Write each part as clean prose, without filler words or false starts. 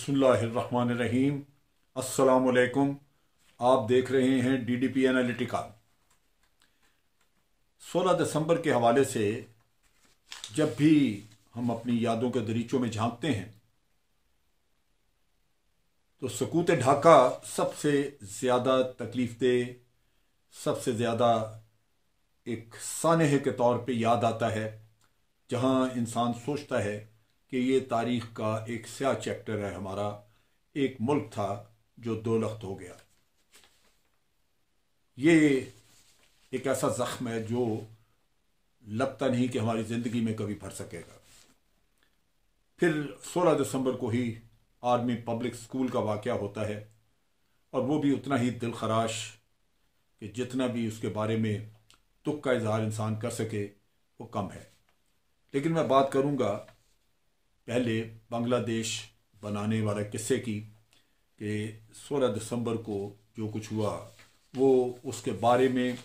बिस्मिल्लाहिर्रहमानिर्रहीम। अस्सलामुअलैकुम। आप देख रहे हैं DDP एनालिटिका। 16 दिसंबर के हवाले से जब भी हम अपनी यादों के दरीचों में झांकते हैं तो सकूत ढाका सबसे ज़्यादा तकलीफ़देह, सबसे ज़्यादा एक सानहे के तौर पे याद आता है, जहां इंसान सोचता है कि ये तारीख़ का एक स्याह चैप्टर है। हमारा एक मुल्क था जो दो लख्त हो गया। ये एक ऐसा ज़ख्म है जो लगता नहीं कि हमारी ज़िंदगी में कभी भर सकेगा। फिर 16 दिसंबर को ही आर्मी पब्लिक स्कूल का वाक़या होता है, और वो भी उतना ही दिलखराश कि जितना भी उसके बारे में दुख का इजहार इंसान कर सके वो कम है। लेकिन मैं बात करूँगा पहले बांग्लादेश बनाने वाला किस्से की, कि 16 दिसंबर को जो कुछ हुआ वो उसके बारे में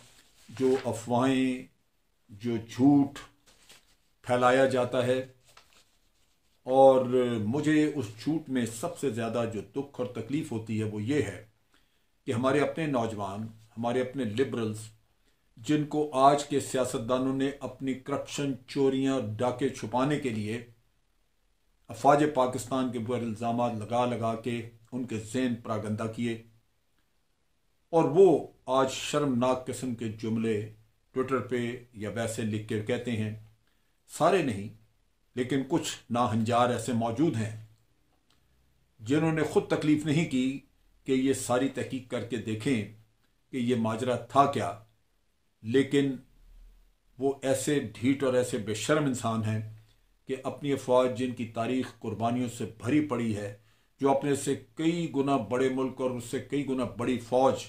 जो अफवाहें, जो झूठ फैलाया जाता है, और मुझे उस झूठ में सबसे ज़्यादा जो दुख और तकलीफ़ होती है वो ये है कि हमारे अपने नौजवान, हमारे अपने लिबरल्स, जिनको आज के सियासतदानों ने अपनी करप्शन, चोरियां, डाके छुपाने के लिए अफवाज पाकिस्तान के ऊपर इल्ज़ाम लगा लगा के उनके ज़हन प्रागंदा किए, और वो आज शर्मनाक किस्म के जुमले ट्विटर पे या वैसे लिख के कहते हैं। सारे नहीं, लेकिन कुछ नाहंजार ऐसे मौजूद हैं जिन्होंने खुद तकलीफ नहीं की कि ये सारी तहकीक करके देखें कि ये माजरा था क्या, लेकिन वो ऐसे ढीठ और ऐसे बेशर्म इंसान हैं कि अपनी अफवाज, जिनकी तारीख कुर्बानियों से भरी पड़ी है, जो अपने से कई गुना बड़े मुल्क और उससे कई गुना बड़ी फौज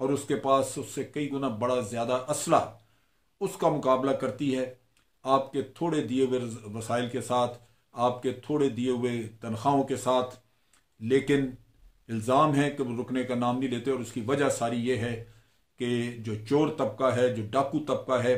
और उसके पास उससे कई गुना बड़ा ज़्यादा असला, उसका मुकाबला करती है आपके थोड़े दिए हुए वसाइल के साथ, आपके थोड़े दिए हुए तनख्वाहों के साथ। लेकिन इल्ज़ाम है कि वो रुकने का नाम नहीं लेते, और उसकी वजह सारी ये है कि जो चोर तबका है, जो डाकू तबका है,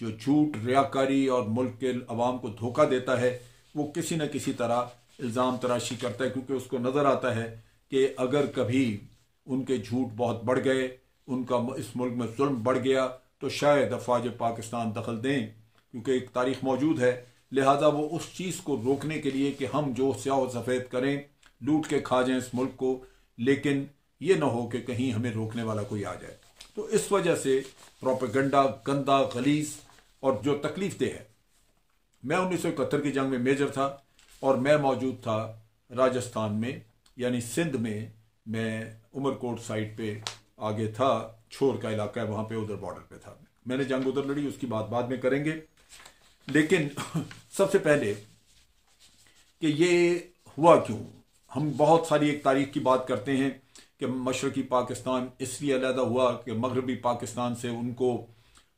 जो झूठ, रियाकारी और मुल्क के अवाम को धोखा देता है, वो किसी न किसी तरह इल्ज़ाम तराशी करता है, क्योंकि उसको नज़र आता है कि अगर कभी उनके झूठ बहुत बढ़ गए, उनका इस मुल्क में जुल्म बढ़ गया, तो शायद अफवाज पाकिस्तान दखल दें, क्योंकि एक तारीख मौजूद है। लिहाजा वो उस चीज़ को रोकने के लिए कि हम जो स्याह सफ़ेद करें, लूट के खा जाएं इस मुल्क को, लेकिन ये ना हो कि कहीं हमें रोकने वाला कोई आ जाए। तो इस वजह से प्रोपेगेंडा गंदा, गलीज़ और जो तकलीफ़देह है। मैं 1971 की जंग में मेजर था, और मैं मौजूद था राजस्थान में, यानी सिंध में। मैं उमरकोट साइड पे आगे था, छोर का इलाका है वहाँ पे, उधर बॉर्डर पे था। मैंने जंग उधर लड़ी, उसकी बात बाद में करेंगे। लेकिन सबसे पहले कि ये हुआ क्यों। हम बहुत सारी एक तारीख की बात करते हैं कि मशरकी पाकिस्तान इसलिए अलहदा हुआ कि मगरबी पाकिस्तान से उनको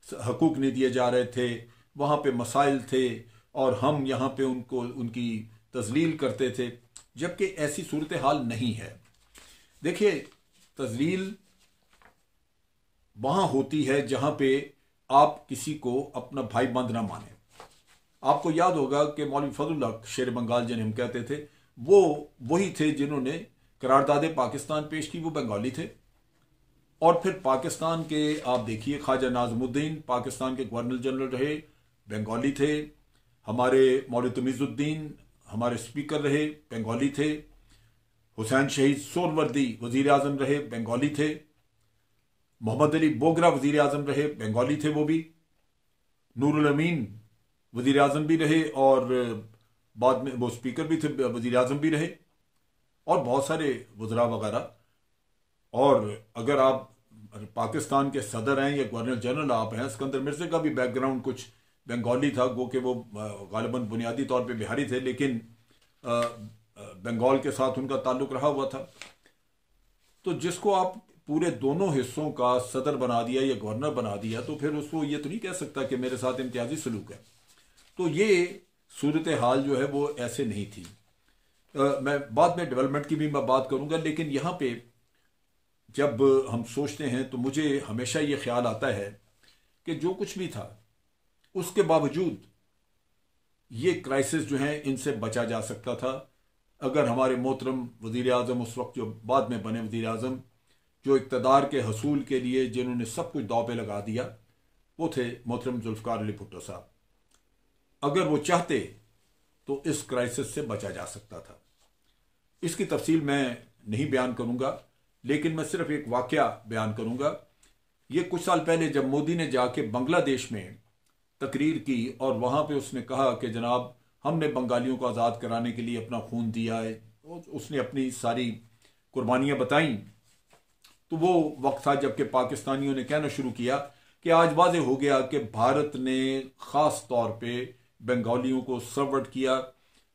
हकूक़ नहीं दिए जा रहे थे, वहाँ पे मसाइल थे, और हम यहाँ पे उनको उनकी तजलील करते थे, जबकि ऐसी सूरत हाल नहीं है। देखिए, तजलील वहाँ होती है जहाँ पे आप किसी को अपना भाई बंद ना माने। आपको याद होगा कि मौलवी फजलुल हक शेर बंगाल जिन्हें हम कहते थे, वो वही थे जिन्होंने करारदाद पाकिस्तान पेश की, वो बंगाली थे। और फिर पाकिस्तान के आप देखिए, ख्वाजा नाज़मुद्दीन पाकिस्तान के गवर्नर जनरल रहे, बंगाली थे। हमारे मौलवी तमीज़ुद्दीन हमारे स्पीकर रहे, बंगाली थे। हुसैन शहीद सोहरवर्दी वज़ीर आज़म रहे, बंगाली थे। मोहम्मद अली बोगरा वज़ीर आज़म रहे, बंगाली थे वो भी। नूरुल अमीन वज़ीर आज़म भी रहे, और बाद में वो स्पीकर भी थे, वज़ीर आज़म भी रहे, और बहुत सारे वज़रा वगैरह। और अगर आप पाकिस्तान के सदर हैं या गवर्नर जनरल आप हैं, सिकंदर मिर्ज़ा का भी बैकग्राउंड कुछ बंगाली था, गो कि वो गालिबन बुनियादी तौर पे बिहारी थे, लेकिन बंगाल के साथ उनका ताल्लुक़ रहा हुआ था। तो जिसको आप पूरे दोनों हिस्सों का सदर बना दिया या गवर्नर बना दिया, तो फिर उसको ये तो नहीं कह सकता कि मेरे साथ इम्तियाजी सलूक है। तो ये सूरत हाल जो है वो ऐसे नहीं थी। मैं बाद में डेवलपमेंट की भी मैं बात करूँगा, लेकिन यहाँ पे जब हम सोचते हैं तो मुझे हमेशा ये ख्याल आता है कि जो कुछ भी था, उसके बावजूद ये क्राइसिस जो हैं इनसे बचा जा सकता था अगर हमारे मोहतरम वज़ीर आज़म उस वक्त जो बाद में बने वज़ीर आज़म, जो इक़्तिदार के हसूल के लिए जिन्होंने सब कुछ दांव पे लगा दिया, वो थे मोहतरम जुल्फ़िकार अली भुट्टो साहब। अगर वो चाहते तो इस क्राइसिस से बचा जा सकता था। इसकी तफसील मैं नहीं बयान करूंगा, लेकिन मैं सिर्फ एक वाक़या बयान करूंगा। ये कुछ साल पहले जब मोदी ने जाके बांग्लादेश में तकरीर की और वहाँ पे उसने कहा कि जनाब हमने बंगालियों को आज़ाद कराने के लिए अपना खून दिया है, उसने अपनी सारी कुर्बानियाँ बताई, तो वो वक्त था जबकि पाकिस्तानियों ने कहना शुरू किया कि आज वाज़े हो गया कि भारत ने ख़ास तौर पे बंगालियों को सबवर्ट किया,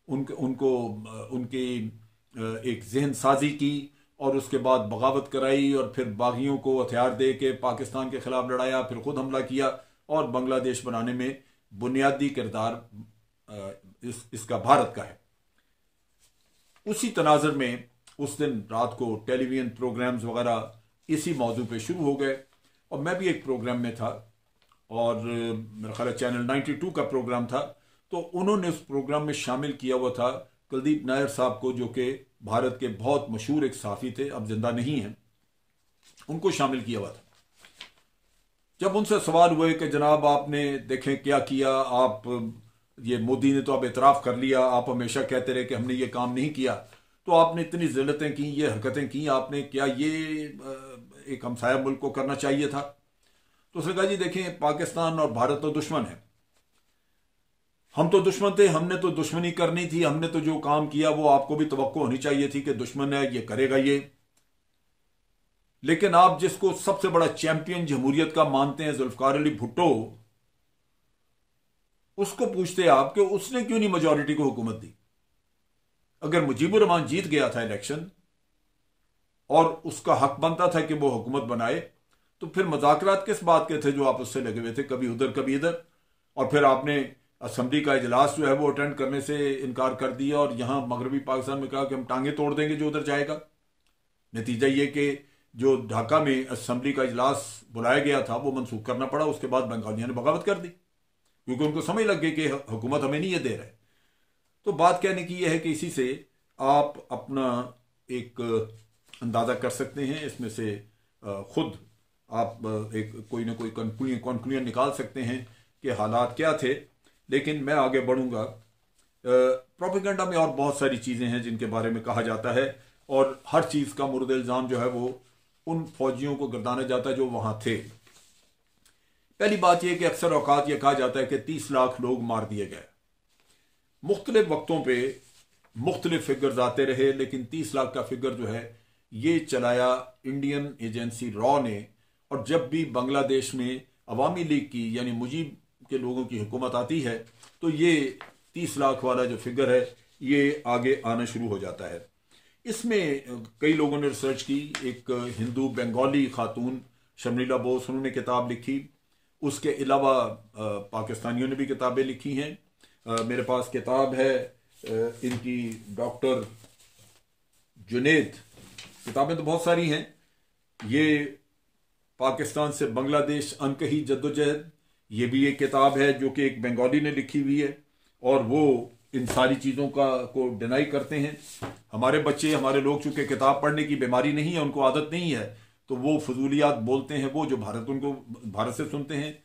उनके एक जहन साजी की और उसके बाद बगावत कराई और फिर बागियों को हथियार दे के पाकिस्तान के खिलाफ लड़ाया, फिर खुद हमला किया और बांग्लादेश बनाने में बुनियादी किरदार इसका भारत का है। उसी तनाज़र में उस दिन रात को टेलीविजन प्रोग्राम्स वगैरह इसी मौजू पे शुरू हो गए और मैं भी एक प्रोग्राम में था और मेरा ख्याल चैनल 92 का प्रोग्राम था, तो उन्होंने उस प्रोग्राम में शामिल किया हुआ था कुलदीप नायर साहब को, जो कि भारत के बहुत मशहूर एक सहाफ़ी थे, अब जिंदा नहीं हैं, उनको शामिल किया हुआ था। जब उनसे सवाल हुए कि जनाब आपने देखें क्या किया, आप ये मोदी ने तो अब इतराफ़ कर लिया, आप हमेशा कहते रहे कि हमने ये काम नहीं किया, तो आपने इतनी ज़िल्लतें की, ये हरकतें की आपने, क्या ये एक हमसाया मुल्क को करना चाहिए था? तो उसने कहा जी देखें, पाकिस्तान और भारत तो दुश्मन है, हम तो दुश्मन थे, हमने तो दुश्मनी करनी थी, हमने तो जो काम किया वो आपको भी तवक्को होनी चाहिए थी कि दुश्मन है, ये करेगा ये। लेकिन आप जिसको सबसे बड़ा चैंपियन जमहूरियत का मानते हैं, जुल्फ़िकार अली भुट्टो, उसको पूछते आप कि उसने क्यों नहीं मेजॉरिटी को हुकूमत दी? अगर मुजीबुर रहमान जीत गया था इलेक्शन और उसका हक बनता था कि वो हुकूमत बनाए, तो फिर मुज़ाकरात किस बात के थे जो आप उससे लगे हुए थे, कभी उधर कभी इधर? और फिर आपने असम्बली का इजलास जो है वो अटेंड करने से इनकार कर दिया और यहां मगरबी पाकिस्तान में कहा कि हम टांगे तोड़ देंगे जो उधर जाएगा। नतीजा ये कि जो ढाका में असम्बली का इजलास बुलाया गया था वो मनसूख करना पड़ा। उसके बाद बंगालियों ने बगावत कर दी क्योंकि उनको समझ लग गई कि हुकूमत हमें नहीं ये दे रहे। तो बात कहने की यह है कि इसी से आप अपना एक अंदाज़ा कर सकते हैं, इसमें से खुद आप एक कोई ना कोई कंक्लूजन निकाल सकते हैं कि हालात क्या थे। लेकिन मैं आगे बढ़ूंगा। प्रोपेगेंडा में और बहुत सारी चीज़ें हैं जिनके बारे में कहा जाता है और हर चीज़ का मुर्द इल्ज़ाम जो है वो उन फौजियों को गर्दाना जाता है जो वहां थे। पहली बात यह कि अक्सर औकात यह कहा जाता है कि 30 लाख लोग मार दिए गए। मुख्तलिफ वक्तों पे मुख्तलिफ फिगर्स आते रहे, लेकिन 30 लाख का फिगर जो है ये चलाया इंडियन एजेंसी रॉ ने। और जब भी बांग्लादेश में अवामी लीग की यानी मुजीब के लोगों की हुकूमत आती है तो ये 30 लाख वाला जो फिगर है ये आगे आना शुरू हो जाता है। इसमें कई लोगों ने रिसर्च की। एक हिंदू बंगाली खातून शर्मिला बोस, उन्होंने किताब लिखी। उसके अलावा पाकिस्तानियों ने भी किताबें लिखी हैं। मेरे पास किताब है इनकी डॉक्टर जुनेद, किताबें तो बहुत सारी हैं। ये पाकिस्तान से बांग्लादेश अनकही जद्दोजहद, ये भी एक किताब है जो कि एक बंगाली ने लिखी हुई है और वो इन सारी चीज़ों को डिनाई करते हैं। हमारे बच्चे, हमारे लोग चूंकि किताब पढ़ने की बीमारी नहीं है, उनको आदत नहीं है, तो वो फजूलियात बोलते हैं, वो जो उनको भारत से सुनते हैं।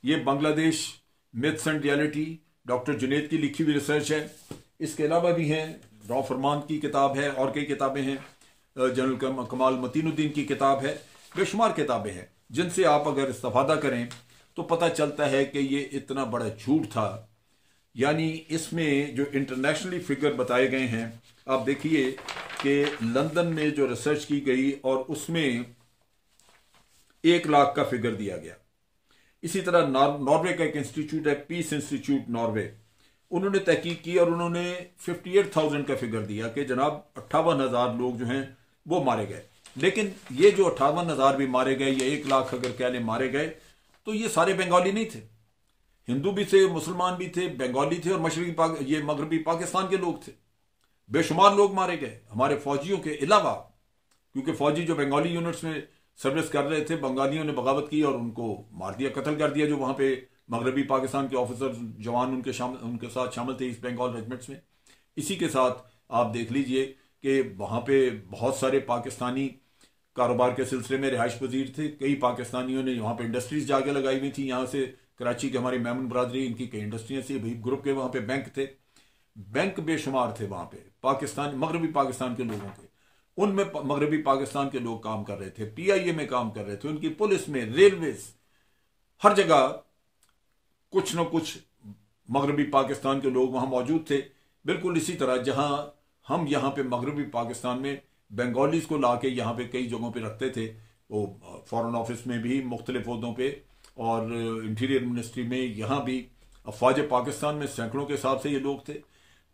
ये Bangladesh myths and reality doctor Junaid की लिखी हुई रिसर्च है। इसके अलावा भी हैं, रॉ फरमान की किताब है और कई किताबें हैं, जनरल कमाल मतीनुद्दीन की किताब है, बेशुमार किताबें हैं जिनसे आप अगर इस्तेफादा करें तो पता चलता है कि ये इतना बड़ा झूठ था। यानी इसमें जो इंटरनेशनली फिगर बताए गए हैं, आप देखिए कि लंदन में जो रिसर्च की गई और उसमें 1 लाख का फिगर दिया गया। इसी तरह नॉर्वे का एक इंस्टीट्यूट है, पीस इंस्टीट्यूट नॉर्वे, उन्होंने तहकीक की और उन्होंने 58,000 का फिगर दिया कि जनाब 58,000 लोग जो हैं वो मारे गए। लेकिन ये जो 58,000 भी मारे गए या 1 लाख अगर कह लें मारे गए, तो ये सारे बंगाली नहीं थे, हिंदू भी थे, मुसलमान भी थे, बंगाली थे और मगरबी पाकिस्तान के लोग थे। बेशुमार लोग मारे गए हमारे फौजियों के अलावा, क्योंकि फौजी जो बंगाली यूनिट्स में सर्विस कर रहे थे, बंगालियों ने बगावत की और उनको मार दिया, कत्ल कर दिया, जो वहां पे मगरबी पाकिस्तान के ऑफिसर जवान उनके साथ शामिल थे ईस्ट बंगाल रेजिमेंट्स में। इसी के साथ आप देख लीजिए कि वहाँ पे बहुत सारे पाकिस्तानी कारोबार के सिलसिले में रिहाइश पजीर थे। कई पाकिस्तानियों ने वहाँ पे इंडस्ट्रीज जाके लगाई हुई थी। यहाँ से कराची के हमारी मेमन बरादरी, इनकी कई इंडस्ट्रियाँ थी, भाई ग्रुप के वहाँ पे बैंक थे, बैंक बेशुमार थे वहाँ पे पाकिस्तान, मगरबी पाकिस्तान के लोगों के। उनमें मगरबी पाकिस्तान के लोग काम कर रहे थे, PIA में काम कर रहे थे, उनकी पुलिस में, रेलवेज, हर जगह कुछ न कुछ मगरबी पाकिस्तान के लोग वहाँ मौजूद थे। बिल्कुल इसी तरह जहाँ हम यहाँ पे मगरबी पाकिस्तान में बंगालीज को ला के यहाँ पे कई जगहों पे रखते थे, वो फॉरेन ऑफिस में भी मुख्तलिफ ओहदों पे और इंटीरियर मिनिस्ट्री में, यहाँ भी अफवाज पाकिस्तान में सैकड़ों के हिसाब से ये लोग थे।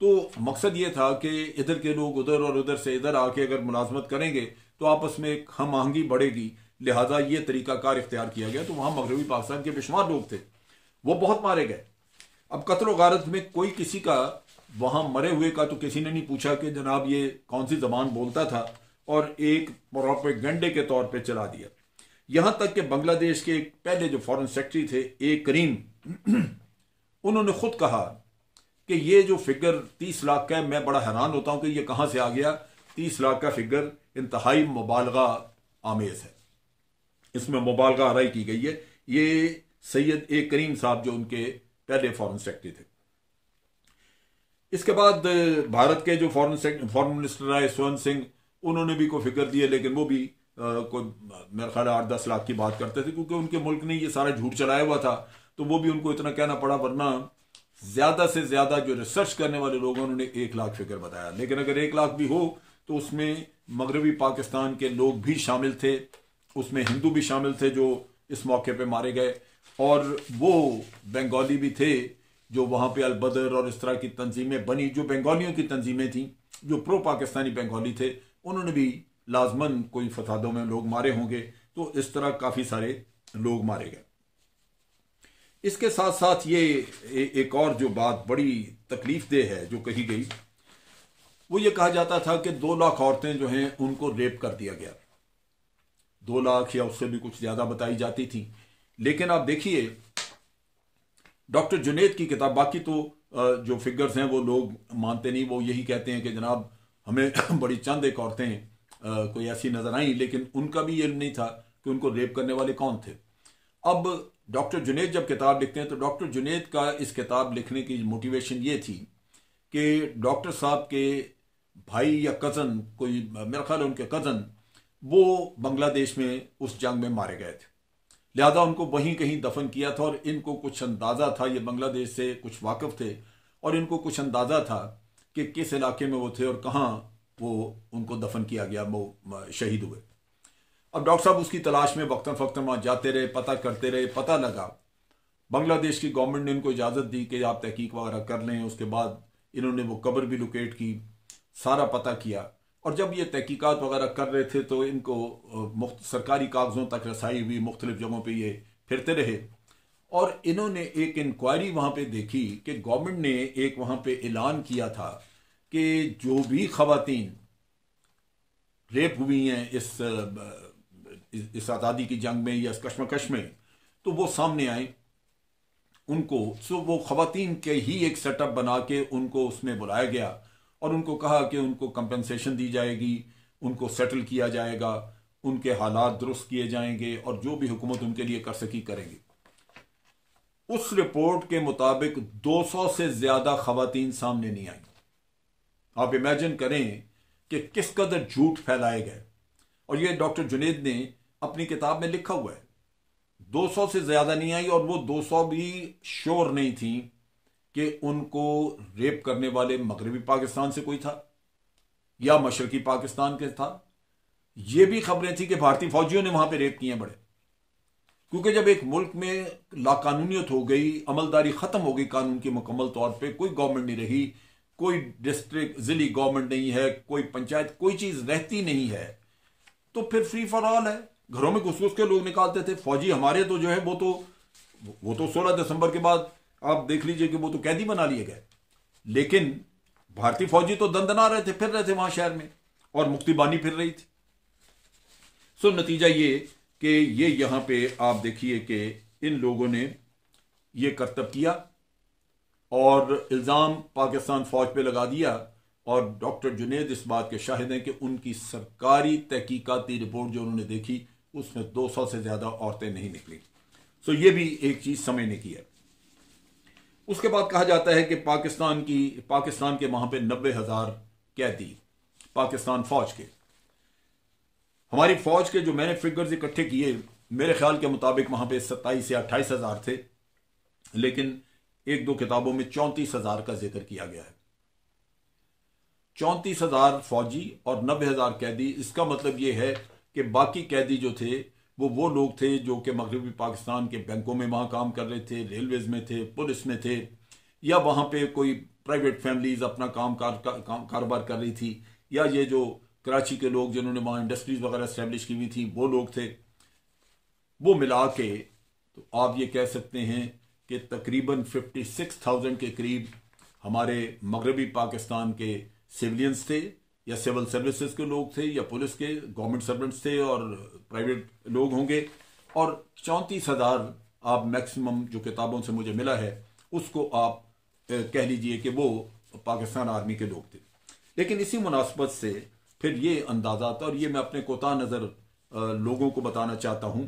तो मकसद ये था कि इधर के लोग उधर और उधर से इधर आके अगर मुलाजमत करेंगे तो आपस में एक हम आहंगी बढ़ेगी, लिहाजा ये तरीकाकार इख्तियार किया गया। तो वहाँ मगरबी पाकिस्तान के बेशुमार लोग थे, वो बहुत मारे गए। अब कत्ल गारत में कोई किसी का, वहाँ मरे हुए का तो किसी ने नहीं पूछा कि जनाब ये कौन सी जबान बोलता था, और एक प्रोपेगेंडे के तौर पे चला दिया। यहाँ तक कि बांग्लादेश के पहले जो फॉरेन सेक्रेटरी थे, ए करीम, उन्होंने खुद कहा कि ये जो फिगर 30 लाख का है, मैं बड़ा हैरान होता हूं कि ये कहां से आ गया। 30 लाख का फिगर इंतहाई मुबालगा आमेज है, इसमें मुबालगा आराई की गई है। ये सैयद ए करीम साहब जो उनके पहले फॉरेन सेक्रेटरी थे। इसके बाद भारत के जो फॉरेन मिनिस्टर आए स्वर्ण सिंह, उन्होंने भी कोई फिगर दिए, लेकिन वो भी कोई मेरा ख्याल 8-10 लाख की बात करते थे, क्योंकि उनके मुल्क ने ये सारा झूठ चलाया हुआ था, तो वो भी उनको इतना कहना पड़ा, वरना ज्यादा से ज्यादा जो रिसर्च करने वाले लोगों उन्होंने 1 लाख फिगर बताया। लेकिन अगर 1 लाख भी हो तो उसमें मगरबी पाकिस्तान के लोग भी शामिल थे, उसमें हिंदू भी शामिल थे जो इस मौके पे मारे गए, और वो बंगाली भी थे जो वहां पे अलबदर और इस तरह की तंजीमें बनी, जो बंगालियों की तंजीमें थी, जो प्रो पाकिस्तानी बंगाली थे, उन्होंने भी लाजमन कोई फसादों में लोग मारे होंगे। तो इस तरह काफी सारे लोग मारे गए। इसके साथ साथ ये एक और जो बात बड़ी तकलीफ देह है जो कही गई, वो ये कहा जाता था कि 2 लाख औरतें जो हैं उनको रेप कर दिया गया। 2 लाख या उससे भी कुछ ज्यादा बताई जाती थी। लेकिन आप देखिए डॉक्टर जुनैद की किताब, बाकी तो जो फिगर्स हैं वो लोग मानते नहीं, वो यही कहते हैं कि जनाब हमें बड़ी चंद एक औरतें कोई ऐसी नजर आई, लेकिन उनका भी ये नहीं था कि उनको रेप करने वाले कौन थे। अब डॉक्टर जुनैद जब किताब लिखते हैं तो डॉक्टर जुनैद का इस किताब लिखने की मोटिवेशन ये थी कि डॉक्टर साहब के भाई या कज़न, कोई मेरा ख्याल है उनके कज़न, वो बांग्लादेश में उस जंग में मारे गए थे, लिहाजा उनको वहीं कहीं दफन किया था। और इनको कुछ अंदाज़ा था, ये बांग्लादेश से कुछ वाकिफ थे, और इनको कुछ अंदाज़ा था कि किस इलाके में वो थे और कहाँ वो उनको दफन किया गया, वो शहीद हुए। अब डॉक्टर साहब उसकी तलाश में वक्तन फक्तन वहाँ जाते रहे, पता करते रहे, पता लगा। बांग्लादेश की गवर्नमेंट ने इनको इजाज़त दी कि आप तहकीक वगैरह कर लें। उसके बाद इन्होंने वो कब्र भी लोकेट की, सारा पता किया, और जब ये तहकीकात वगैरह कर रहे थे तो इनको सरकारी कागज़ों तक रसाई हुई, मुख्तलिफ जगहों पे ये फिरते रहे, और इन्होंने एक इंक्वायरी वहाँ पे देखी कि गवर्नमेंट ने एक वहाँ पे ऐलान किया था कि जो भी खवातीन रेप हुई हैं इस आज़ादी की जंग में या इस कश्मकश में, तो वो सामने आए, उनको वो खवातीन के ही एक सेटअप बना के उनको उसमें बुलाया गया और उनको कहा कि उनको कंपनसेशन दी जाएगी, उनको सेटल किया जाएगा, उनके हालात दुरुस्त किए जाएंगे और जो भी हुकूमत उनके लिए कर सकी करेंगे। उस रिपोर्ट के मुताबिक 200 से ज्यादा खवातीन सामने नहीं आई। आप इमेजिन करें कि किस कदर झूठ फैलाए गए, और ये डॉक्टर जुनैद ने अपनी किताब में लिखा हुआ है। 200 से ज्यादा नहीं आई, और वो 200 भी श्योर नहीं थी कि उनको रेप करने वाले मगरबी पाकिस्तान से कोई था या मशरकी पाकिस्तान के था। ये भी खबरें थी कि भारतीय फौजियों ने वहां पे रेप किए बड़े, क्योंकि जब एक मुल्क में लाकानूनियत हो गई, अमलदारी खत्म हो गई कानून की मुकम्मल तौर पे, कोई गवर्नमेंट नहीं रही, कोई डिस्ट्रिक्ट जिली गवर्नमेंट नहीं है, कोई पंचायत, कोई चीज रहती नहीं है, तो फिर फ्री फॉर ऑल है। घरों में घुस घुस के लोग निकालते थे। फौजी हमारे तो जो है वो तो 16 दिसंबर के बाद आप देख लीजिए कि वो तो कैदी बना लिए गए, लेकिन भारतीय फौजी तो दंदना रहे थे, फिर रहे थे वहां शहर में, और मुक्तिबानी फिर रही थी। सो नतीजा ये कि ये यहां पे आप देखिए कि इन लोगों ने ये करतब किया और इल्जाम पाकिस्तान फौज पे लगा दिया, और डॉक्टर जुनेद इस बात के शाहिद हैं कि उनकी सरकारी तहकीकाती रिपोर्ट जो उन्होंने देखी उसमें 200 से ज़्यादा औरतें नहीं निकली। सो ये भी एक चीज़ समझने की है। उसके बाद कहा जाता है कि पाकिस्तान के वहाँ पे 90,000 कैदी पाकिस्तान फौज के, हमारी फौज के जो मैंने फिगर्स इकट्ठे किए मेरे ख्याल के मुताबिक वहाँ पे 27 या 28,000 थे, लेकिन एक दो किताबों में 34,000 का जिक्र किया गया है। 34,000 फौजी और 90,000 कैदी। इसका मतलब ये है कि बाकी कैदी जो थे वो लोग थे जो कि मगरबी पाकिस्तान के बैंकों में वहाँ काम कर रहे थे, रेलवेज में थे, पुलिस में थे, या वहाँ पे कोई प्राइवेट फैमिलीज अपना कारोबार कर रही थी, या ये जो कराची के लोग जिन्होंने वहाँ इंडस्ट्रीज वगैरह इस्टेब्लिश की हुई थी वो लोग थे। वो मिला के तो आप ये कह सकते हैं कि तकरीबन 56,000 के करीब हमारे मगरबी पाकिस्तान के सिविलियंस थे, या सिविल सर्विसेज के लोग थे, या पुलिस के गवर्नमेंट सर्वेंट्स थे और प्राइवेट लोग होंगे, और 34,000 आप मैक्सिमम जो किताबों से मुझे मिला है उसको आप कह लीजिए कि वो पाकिस्तान आर्मी के लोग थे। लेकिन इसी मुनासबत से फिर ये अंदाज़ा था, और ये मैं अपने कोता नज़र लोगों को बताना चाहता हूँ,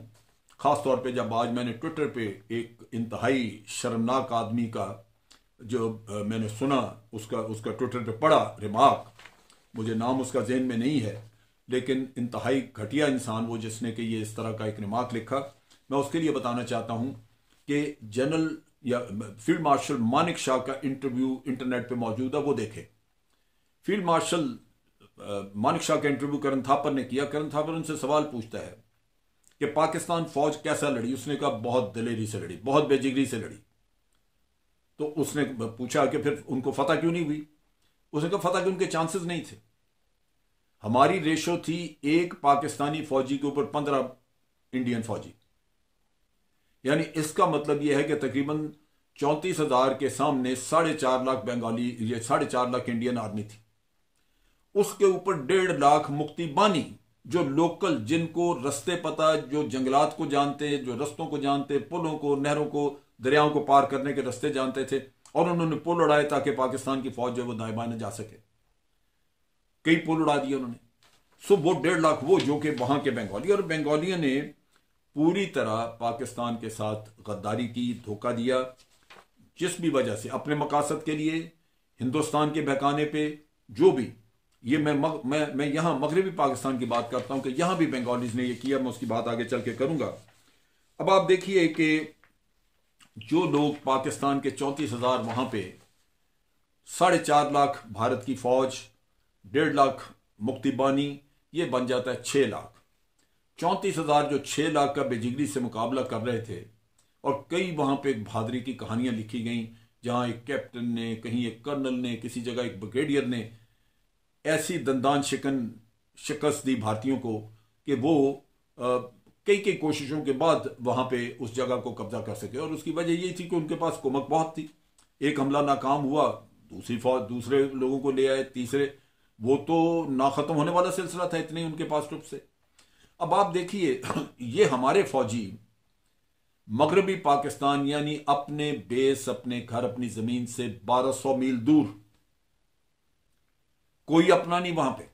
ख़ास तौर पे जब आज मैंने ट्विटर पे एक इंतहाई शर्मनाक आदमी का जो मैंने सुना, उसका ट्विटर पे पढ़ा रिमार्क, मुझे नाम उसका ज़हन में नहीं है, लेकिन इंतहाई घटिया इंसान वो जिसने कि ये इस तरह का एक रिमार्क लिखा। मैं उसके लिए बताना चाहता हूँ कि जनरल या फील्ड मार्शल मानिक शाह का इंटरव्यू इंटरनेट पे मौजूद है, वो देखे। फील्ड मार्शल मानिक शाह का इंटरव्यू करण थापर ने किया। करण थापर उनसे सवाल पूछता है कि पाकिस्तान फौज कैसा लड़ी। उसने कहा बहुत दिलेरी से लड़ी, बहुत बेजिगरी से लड़ी। तो उसने पूछा कि फिर उनको फतह क्यों नहीं हुई। उसने कहा फतह के उनके चांसेस नहीं थे। हमारी रेशो थी एक पाकिस्तानी फौजी के ऊपर 15 इंडियन फौजी, यानी इसका मतलब यह है कि तकरीबन 34,000 के सामने 4.5 लाख बंगाली, ये 4.5 लाख इंडियन आर्मी थी। उसके ऊपर 1.5 लाख मुक्ति बानी जो लोकल, जिनको रस्ते पता, जो जंगलात को जानते, जो रस्तों को जानते, पुलों को, नहरों को, दरियाओं को पार करने के रस्ते जानते थे, और उन्होंने पुल उड़ाए ताकि पाकिस्तान की फौज जो वो दाएं बाएं न जा सके। कई पुल उड़ा दिए उन्होंने। सो वो 1.5 लाख वो जो कि वहां के बंगाली, और बंगालियों ने पूरी तरह पाकिस्तान के साथ गद्दारी की, धोखा दिया, जिस भी वजह से अपने मकासद के लिए, हिंदुस्तान के बहकाने पे, जो भी ये मैं यहां मगरबी पाकिस्तान की बात करता हूं कि यहां भी बंगालीज ने ये किया। मैं उसकी बात आगे चल के करूंगा। अब आप देखिए कि जो लोग पाकिस्तान के 34,000 वहां पे, 4.5 लाख भारत की फौज, 1.5 लाख मुक्ति बानी, ये बन जाता है 6 लाख। 34,000 जो 6 लाख का बेजिगरी से मुकाबला कर रहे थे, और कई वहां पे एक बहादुरी की कहानियां लिखी गई, जहां एक कैप्टन ने, कहीं एक कर्नल ने, किसी जगह एक ब्रिगेडियर ने ऐसी दंदान शिकस्त दी भारतीयों को कि वो कई कोशिशों के बाद वहां पे उस जगह को कब्जा कर सके। और उसकी वजह यही थी कि उनके पास कुमक बहुत थी। एक हमला नाकाम हुआ, दूसरी फौज दूसरे लोगों को ले आए, तीसरे, वो तो ना खत्म होने वाला सिलसिला था, इतने उनके पास ट्रुप से। अब आप देखिए ये हमारे फौजी मगरबी पाकिस्तान, यानी अपने बेस, अपने घर, अपनी जमीन से 1200 मील दूर, कोई अपना नहीं वहां पे,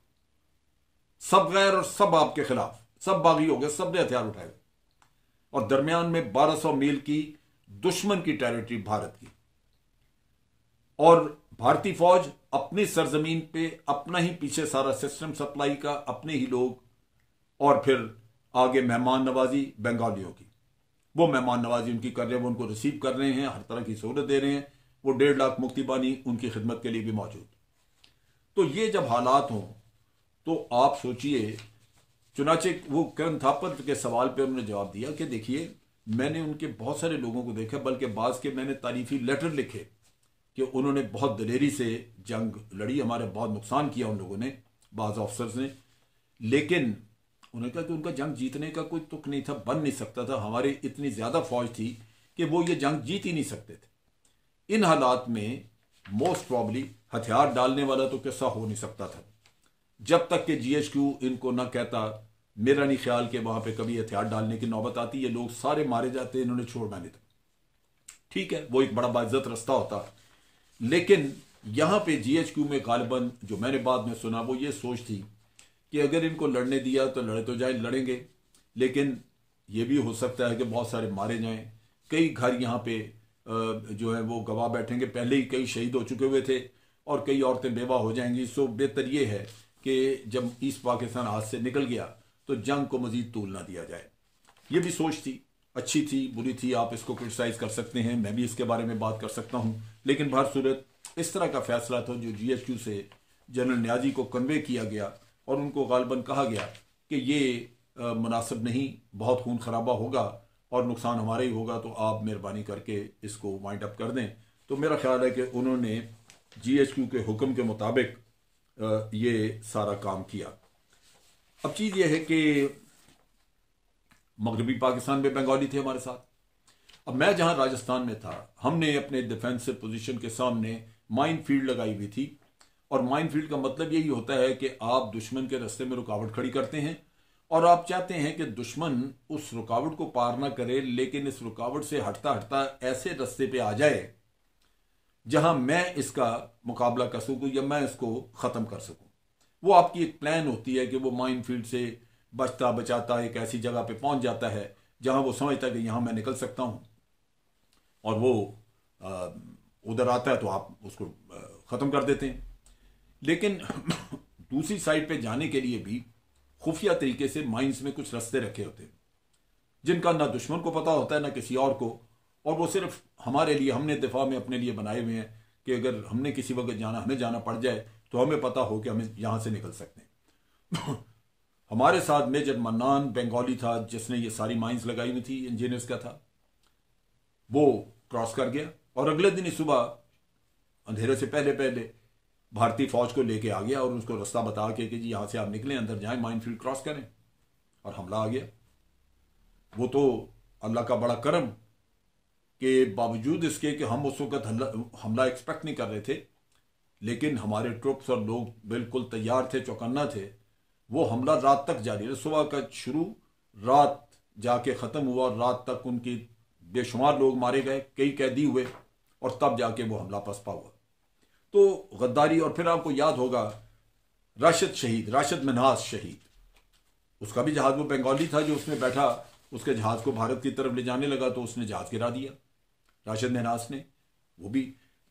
सब गैर और सब आपके खिलाफ, सब बागी हो गए, सब ने हथियार उठाए, और दरमियान में 1200 मील की दुश्मन की टेरिटरी भारत की, और भारतीय फौज अपनी सरजमीन पे अपना ही पीछे सारा सिस्टम सप्लाई का, अपने ही लोग, और फिर आगे मेहमान नवाजी बंगालियों की। वो मेहमान नवाजी उनकी कर रहे हैं, वो उनको रिसीव कर रहे हैं, हर तरह की सहूलत दे रहे हैं। वो 1.5 लाख मुक्ति बानी उनकी खिदमत के लिए भी मौजूद। तो ये जब हालात हों तो आप सोचिए। चुनाचे वो करण थापर के सवाल पे उन्होंने जवाब दिया कि देखिए, मैंने उनके बहुत सारे लोगों को देखा, बल्कि बाज़ के मैंने तारीफी लेटर लिखे कि उन्होंने बहुत दिलेरी से जंग लड़ी, हमारे बहुत नुकसान किया उन लोगों ने, बाज़ ऑफिसर्स ने, लेकिन उन्होंने कहा कि उनका जंग जीतने का कोई तुक नहीं था, बन नहीं सकता था। हमारी इतनी ज़्यादा फौज थी कि वो ये जंग जीत ही नहीं सकते थे। इन हालात में मोस्ट प्रॉब्ली हथियार डालने वाला तो किस्सा हो नहीं सकता था। जब तक कि GHQ इनको ना कहता, मेरा नहीं ख्याल कि वहां पे कभी हथियार डालने की नौबत आती। ये लोग सारे मारे जाते, इन्होंने छोड़ना नहीं था। ठीक है, वो एक बड़ा बाइज्जत रास्ता होता, लेकिन यहाँ पे जीएचक्यू में गालिबन जो मैंने बाद में सुना वो ये सोच थी कि अगर इनको लड़ने दिया तो लड़े तो जाए, लड़ेंगे, लेकिन ये भी हो सकता है कि बहुत सारे मारे जाएं, कई घर यहाँ पे जो है वो गवाह बैठेंगे, पहले ही कई शहीद हो चुके हुए थे, और कई औरतें बेवा हो जाएंगी। सो बेहतर ये है कि जब ईस्ट पाकिस्तान हाथ से निकल गया तो जंग को मजीद तूल ना दिया जाए। ये भी सोच थी, अच्छी थी बुरी थी, आप इसको क्रिटिसाइज कर सकते हैं, मैं भी इसके बारे में बात कर सकता हूँ, लेकिन बहर सूरत इस तरह का फैसला था जो जीएचक्यू से जनरल न्याजी को कन्वे किया गया और उनको गालिबन कहा गया कि ये मुनासिब नहीं, बहुत खून खराबा होगा और नुकसान हमारा ही होगा, तो आप मेहरबानी करके इसको वाइंड अप कर दें। तो मेरा ख्याल है कि उन्होंने जीएचक्यू के हुक्म के मुताबिक ये सारा काम किया। अब चीज़ ये है कि मगरबी पाकिस्तान में बंगाली थे हमारे साथ। अब मैं जहां राजस्थान में था, हमने अपने डिफेंसिव पोजीशन के सामने माइन फील्ड लगाई हुई थी, और माइन फील्ड का मतलब यही होता है कि आप दुश्मन के रास्ते में रुकावट खड़ी करते हैं और आप चाहते हैं कि दुश्मन उस रुकावट को पार ना करे, लेकिन इस रुकावट से हटता हटता ऐसे रास्ते पे आ जाए जहां मैं इसका मुकाबला कर सकूं या मैं इसको ख़त्म कर सकूं। वो आपकी एक प्लान होती है कि वो माइन फील्ड से बचता बचाता एक ऐसी जगह पे पहुंच जाता है जहां वो समझता है कि यहां मैं निकल सकता हूं, और वो उधर आता है तो आप उसको ख़त्म कर देते हैं। लेकिन दूसरी साइड पे जाने के लिए भी खुफिया तरीके से माइंस में कुछ रास्ते रखे होते हैं जिनका ना दुश्मन को पता होता है ना किसी और को, और वो सिर्फ हमारे लिए, हमने दिफा में अपने लिए बनाए हुए हैं कि अगर हमने किसी वक्त हमें जाना पड़ जाए तो हमें पता हो कि हमें यहां से निकल सकते हैं। हमारे साथ मेजर मन्नान बंगाली था जिसने ये सारी माइंस लगाई हुई थी, इंजीनियर्स का था, वो क्रॉस कर गया और अगले दिन ही सुबह अंधेरे से पहले पहले भारतीय फौज को लेके आ गया और उसको रास्ता बता के कि जी यहां से आप निकलें, अंदर जाएं, माइनफील्ड क्रॉस करें, और हमला आ गया। वो तो अल्लाह का बड़ा करम के बावजूद इसके कि हम उस वक्त हमला एक्सपेक्ट नहीं कर रहे थे, लेकिन हमारे ट्रुप्स और लोग बिल्कुल तैयार थे, चौकन्ना थे। वो हमला रात तक जारी रहा, सुबह का शुरू, रात जाके ख़त्म हुआ, और रात तक उनकी बेशुमार लोग मारे गए, कई कैदी हुए, और तब जाके वो हमला पसपा हुआ। तो गद्दारी, और फिर आपको याद होगा राशिद मिन्हास शहीद, उसका भी जहाज, वो बंगाली था जो उसमें बैठा, उसके जहाज को भारत की तरफ ले जाने लगा तो उसने जहाज गिरा दिया, राशिद मिन्हास ने, वो भी।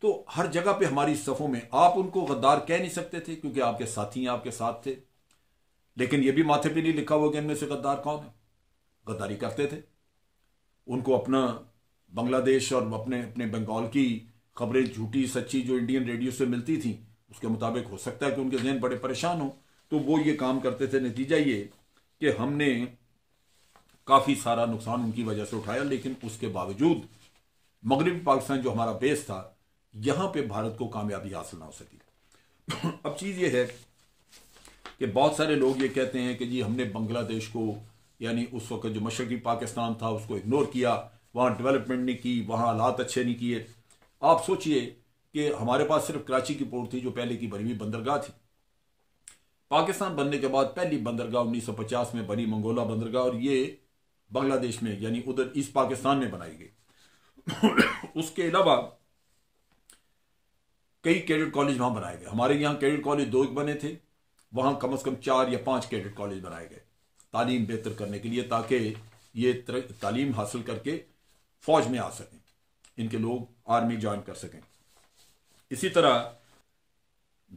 तो हर जगह पे हमारी सफ़ों में आप उनको गद्दार कह नहीं सकते थे क्योंकि आपके साथी हैं, आपके साथ थे, लेकिन ये भी माथे पे नहीं लिखा हुआ कि इनमें से गद्दार कौन है। गद्दारी करते थे, उनको अपना बांग्लादेश और अपने अपने बंगाल की खबरें झूठी सच्ची जो इंडियन रेडियो से मिलती थी उसके मुताबिक हो सकता है कि उनके जहन बड़े परेशान हो, तो वो ये काम करते थे। नतीजा ये कि हमने काफ़ी सारा नुकसान उनकी वजह से उठाया, लेकिन उसके बावजूद मगरबी पाकिस्तान जो हमारा बेस था, यहाँ पे भारत को कामयाबी हासिल ना हो सकी। अब चीज़ ये है कि बहुत सारे लोग ये कहते हैं कि जी हमने बांग्लादेश को, यानी उस वक्त जो मशरकी पाकिस्तान था, उसको इग्नोर किया, वहाँ डेवलपमेंट नहीं की, वहाँ हालात अच्छे नहीं किए। आप सोचिए कि हमारे पास सिर्फ कराची की पोर्ट थी जो पहले की बनी हुई बंदरगाह थी। पाकिस्तान बनने के बाद पहली बंदरगाह 1950 में बनी मंगोला बंदरगाह, और ये बांग्लादेश में यानी उधर ईस्ट पाकिस्तान में बनाई गई। उसके अलावा कई कैडेट कॉलेज वहां बनाए गए। हमारे यहाँ कैडेट कॉलेज 2 बने थे, वहां कम से कम 4 या 5 कैडेट कॉलेज बनाए गए तालीम बेहतर करने के लिए, ताकि ये तालीम हासिल करके फौज में आ सकें, इनके लोग आर्मी ज्वाइन कर सकें। इसी तरह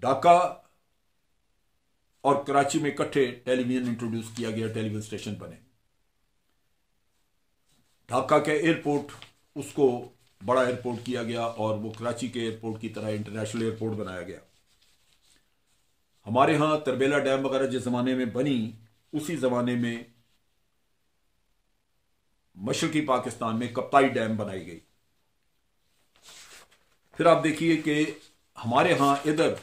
ढाका और कराची में इकट्ठे टेलीविजन इंट्रोड्यूस किया गया, टेलीविजन स्टेशन बने। ढाका के एयरपोर्ट, उसको बड़ा एयरपोर्ट किया गया और वो कराची के एयरपोर्ट की तरह इंटरनेशनल एयरपोर्ट बनाया गया। हमारे यहाँ तरबेला डैम वगैरह जिस ज़माने में बनी, उसी ज़माने में मशरकी पाकिस्तान में कप्ताई डैम बनाई गई। फिर आप देखिए कि हमारे यहाँ इधर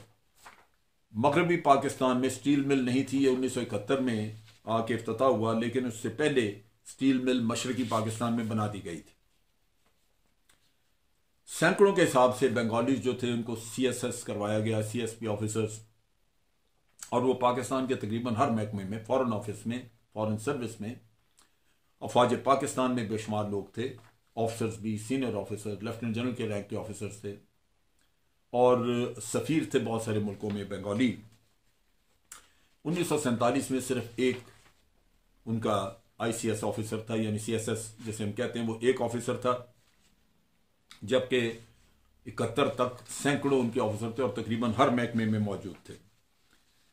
मगरबी पाकिस्तान में स्टील मिल नहीं थी, ये 1971 में आके इफ्तिताह हुआ, लेकिन उससे पहले स्टील मिल मशरकी पाकिस्तान में बना दी गई थी। सैकड़ों के हिसाब से बंगालीज जो थे उनको CSS करवाया गया, CSP ऑफिसर्स, और वो पाकिस्तान के तकरीबन हर महकमे में, फॉरेन ऑफिस में, फॉरेन सर्विस में, अफवाज पाकिस्तान में बेशुमार लोग थे, ऑफिसर्स भी, सीनियर ऑफिसर, लेफ्टिनेंट जनरल के रैंक के ऑफिसर्स थे, और सफ़ीर थे बहुत सारे मुल्कों में बंगाली। 1947 में सिर्फ एक उनका ICS ऑफिसर था, यानी CSS जिसे हम कहते हैं, वो एक ऑफिसर था, जबकि 71 तक सैकड़ों उनके ऑफिसर थे और तकरीबन हर महकमे में मौजूद थे।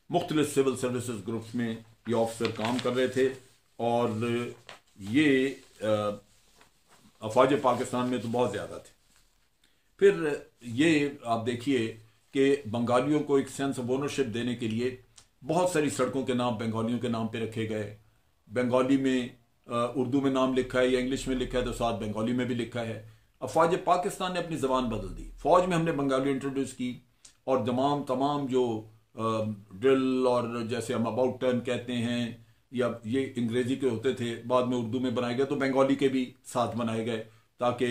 मुख्तलिफ सिविल सर्विसेज ग्रुप्स में ये ऑफिसर काम कर रहे थे और ये अफवाज पाकिस्तान में तो बहुत ज़्यादा थे। फिर ये आप देखिए कि बंगालियों को एक सेंस ऑफ ओनरशिप देने के लिए बहुत सारी सड़कों के नाम बंगालियों के नाम पे रखे गए। बंगाली में उर्दू में नाम लिखा है या इंग्लिश में लिखा है तो साथ बंगाली में भी लिखा है। अफवाज पाकिस्तान ने अपनी ज़बान बदल दी। फ़ौज में हमने बंगाली इंट्रोड्यूस की और तमाम जो ड्रिल और जैसे हम अबाउट टर्न कहते हैं या ये अंग्रेज़ी के होते थे, बाद में उर्दू में बनाए गए, तो बंगाली के भी साथ बनाए गए ताकि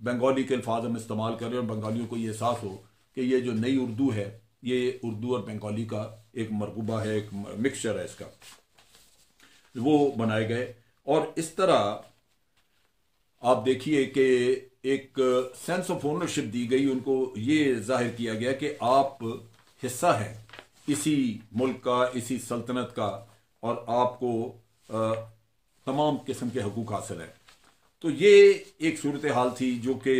बंगाली के अल्फाज हम इस्तेमाल करें और बंगालियों को ये एहसास हो कि ये जो नई उर्दू है ये उर्दू और बंगाली का एक मरगूबा है, एक मिक्सचर है इसका, वो बनाए गए। और इस तरह आप देखिए कि एक सेंस ऑफ ओनरशिप दी गई, उनको ये जाहिर किया गया कि आप हिस्सा हैं इसी मुल्क का, इसी सल्तनत का, और आपको तमाम किस्म के हकूक हासिल है। तो ये एक सूरत हाल थी जो कि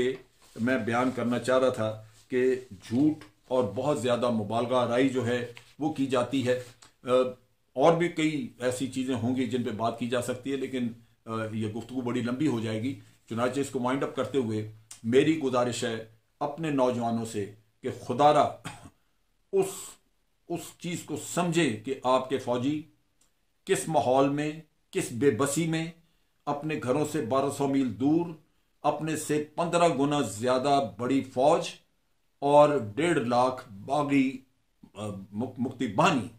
मैं बयान करना चाह रहा था कि झूठ और बहुत ज़्यादा मुबालगा आराई जो है वो की जाती है। और भी कई ऐसी चीज़ें होंगी जिन पे बात की जा सकती है, लेकिन ये गुफ्तगू बड़ी लंबी हो जाएगी। चुनांचे इसको वाइंड अप करते हुए मेरी गुजारिश है अपने नौजवानों से कि खुदारा उस चीज़ को समझें कि आपके फौजी किस माहौल में, किस बेबसी में, अपने घरों से 1200 मील दूर, अपने से 15 गुना ज़्यादा बड़ी फौज और 1.5 लाख बागी मुक्ति बानी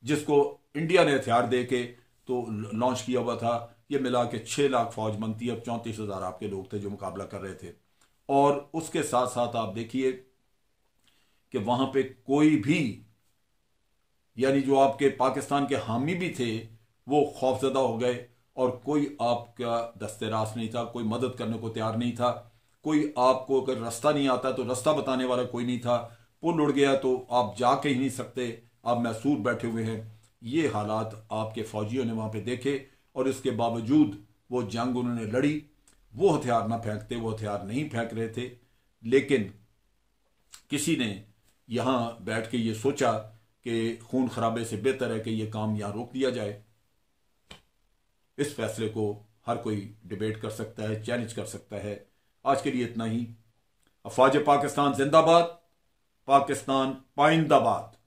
जिसको इंडिया ने हथियार दे के तो लॉन्च किया हुआ था, ये मिला के 6 लाख फौज बनती है। अब 34,000 आपके लोग थे जो मुकाबला कर रहे थे। और उसके साथ साथ आप देखिए कि वहां पे कोई भी, यानी जो आपके पाकिस्तान के हामी भी थे वो खौफजदा हो गए और कोई आपका दस्तरास नहीं था, कोई मदद करने को तैयार नहीं था, कोई आपको अगर रास्ता नहीं आता तो रास्ता बताने वाला कोई नहीं था, पुल उड़ गया तो आप जा के ही नहीं सकते, आप मैसूर बैठे हुए हैं। ये हालात आपके फौजियों ने वहाँ पे देखे और इसके बावजूद वो जंग उन्होंने लड़ी। वो हथियार ना फेंकते, वो हथियार नहीं फेंक रहे थे, लेकिन किसी ने यहाँ बैठ के ये सोचा कि खून खराबे से बेहतर है कि ये काम यहाँ रोक दिया जाए। इस फैसले को हर कोई डिबेट कर सकता है, चैलेंज कर सकता है। आज के लिए इतना ही। अफवाज पाकिस्तान जिंदाबाद, पाकिस्तान पाइंदाबाद।